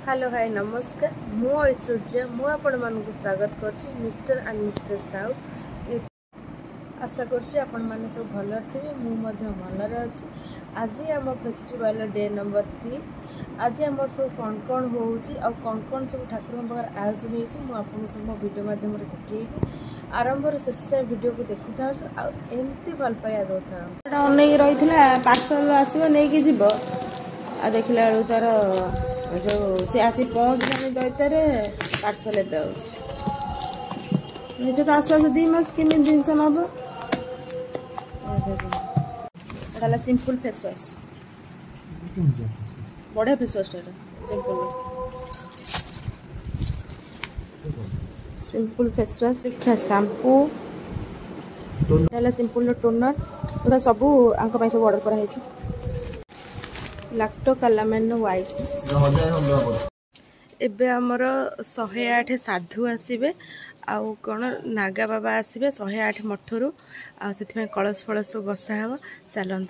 Hello hi नमस्कार मु ऐश्वर्या मु आपण मानक स्वागत करछि मिस्टर एंड मिस्ट्रेस राउ। आशा करछि आपण माने सब भल थिबे मु मध्य भलरे अछि। आज आम फेस्टिवल डे नंबर 3 आज आम सब कौन होउछि आ कौन सब ठाकुर पाखर आयोजन होइछि मु आपन सब वीडियो माध्यम रे देखैबी। आरंभ रे शेष जाय वीडियो को देखुथा आ एम्ति भल पाया दोथा एटा ओनै रहितला पार्सल आसीबो नै कि जिवो आ देखिला बेलू तार जो से आसी पहुँचने दैतर पार्सल निश्चित आस पास 2 मास किमी जिनस नब सिंपल फेस वाश बढ़िया face wash simple face wash देखा शैम्पू सिंपल टोनर पूरा सब आंक सब ऑर्डर कराई लैक्टो कालामेन वाइप्स एबे हमर 108 साधु आसीबे आउ कोन नागा बाबा आसीबे 108 मठरू आ सेति कलश फलस बसा हबो चलंत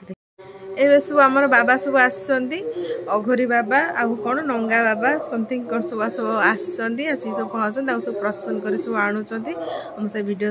एबे सब हमर बाबा सब आछंती अघोरी बाबा आउ कोन नंगा बाबा समथिंग कोन सब आछंती आसी सब पहुंचन आ सब प्रसन्न करी सब आनुचंती हम से वीडियो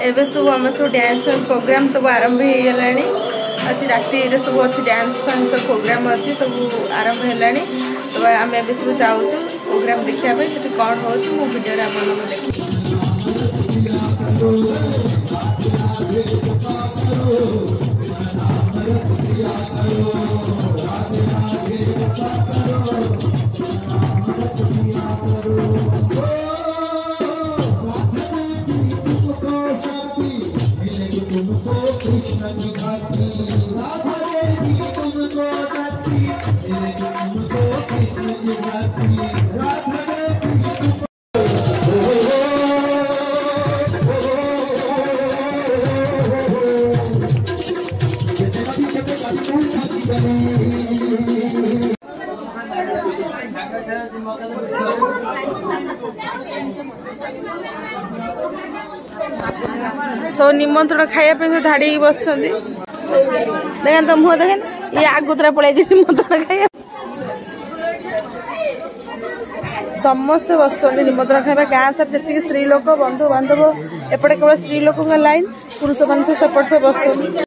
एबे सब हम सब डांस प्रोग्राम सब आरंभ हो गलानी अच्छी राति सब अच्छी डांस फांस सब प्रोग्राम अच्छी सब आरंभ होलानी तो आम ए सब जाऊँ प्रोग्राम देखा से कौन हो वीडियो कृष्ण की घाटी राधा देवी तुमको साथी तुमको कृष्ण की घाटी राधा देवी सब निमंत्रण खाया धाड़ी बस देखें तो मुह देखें ये आगुतरा पड़े निमंत्रण खाया समस्ते बस निमंत्रण खाଇବା गाँ सार जी स्त्री लोक बंधु बांधव एपटे केवल स्त्री लोक लाइन पुरुष मान सेपट से बस